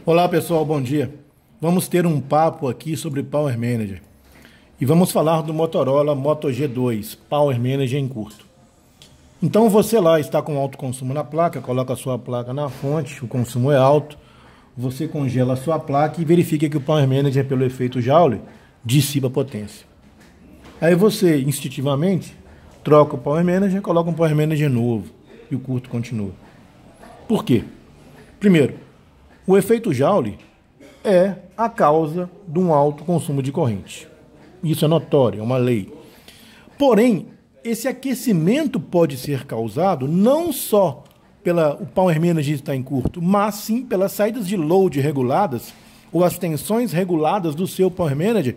Olá pessoal, bom dia. Vamos ter um papo aqui sobre Power Manager e vamos falar do Motorola Moto G2 Power Manager em curto. Então você lá está com alto consumo na placa, coloca a sua placa na fonte, o consumo é alto, você congela a sua placa e verifica que o Power Manager, pelo efeito Joule, dissipa a potência. Aí você, instintivamente, troca o Power Manager e coloca um Power Manager novo e o curto continua. Por quê? Primeiro, o efeito Joule é a causa de um alto consumo de corrente. Isso é notório, é uma lei. Porém, esse aquecimento pode ser causado não só pelo Power Manager estar em curto, mas sim pelas saídas de load reguladas ou as tensões reguladas do seu Power Manager.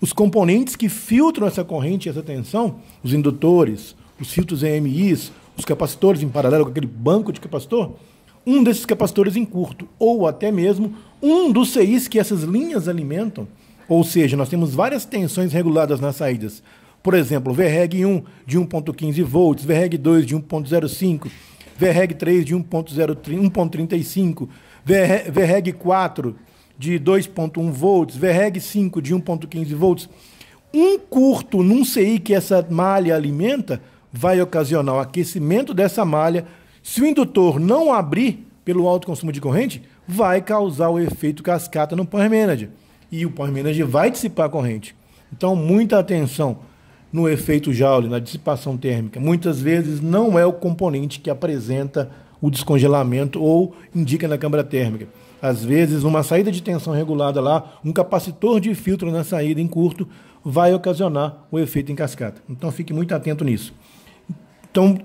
Os componentes que filtram essa corrente e essa tensão, os indutores, os filtros EMIs, os capacitores em paralelo com aquele banco de capacitor, um desses capacitores em curto, ou até mesmo um dos CIs que essas linhas alimentam, ou seja, nós temos várias tensões reguladas nas saídas. Por exemplo, VREG 1 de 1.15 volts, VREG 2 de 1.05, VREG 3 de 1.35, VREG 4 de 2.1 volts, VREG 5 de 1.15 volts. Um curto num CI que essa malha alimenta vai ocasionar o aquecimento dessa malha. Se o indutor não abrir pelo alto consumo de corrente, vai causar o efeito cascata no Power Manager. E o Power Manager vai dissipar a corrente. Então, muita atenção no efeito Joule, na dissipação térmica. Muitas vezes não é o componente que apresenta o descongelamento ou indica na câmara térmica. Às vezes, uma saída de tensão regulada lá, um capacitor de filtro na saída em curto, vai ocasionar o efeito em cascata. Então, fique muito atento nisso. Então,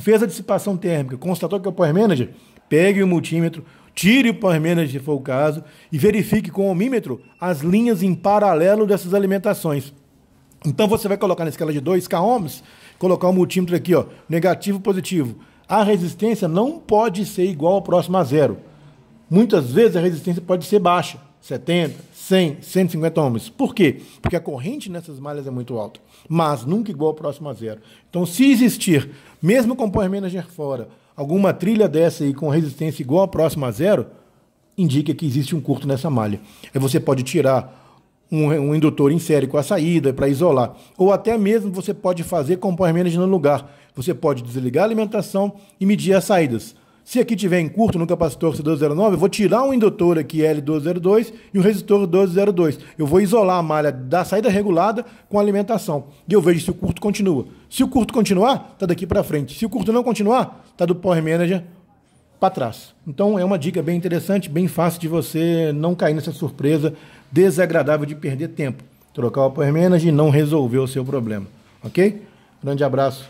fez a dissipação térmica, constatou que é o Power Manager, pegue o multímetro, tire o Power Manager se for o caso e verifique com o ohmímetro as linhas em paralelo dessas alimentações. Então você vai colocar na escala de 2K ohms, colocar o multímetro aqui, ó, negativo, positivo. A resistência não pode ser igual ou próxima a zero. Muitas vezes a resistência pode ser baixa, 70, 100, 150 ohms. Por quê? Porque a corrente nessas malhas é muito alta, mas nunca igual ou próximo a zero. Então, se existir, mesmo com o Power Manager fora, alguma trilha dessa aí com resistência igual ou próxima a zero, indica que existe um curto nessa malha. Aí você pode tirar um indutor em série com a saída para isolar. Ou até mesmo você pode fazer com o Power Manager no lugar. Você pode desligar a alimentação e medir as saídas. Se aqui tiver em curto no capacitor C1209, eu vou tirar um indutor aqui L1202 e um resistor 1202. Eu vou isolar a malha da saída regulada com a alimentação. E eu vejo se o curto continua. Se o curto continuar, está daqui para frente. Se o curto não continuar, está do Power Manager para trás. Então é uma dica bem interessante, bem fácil de você não cair nessa surpresa desagradável de perder tempo. Trocar o Power Manager e não resolver o seu problema. Ok? Grande abraço.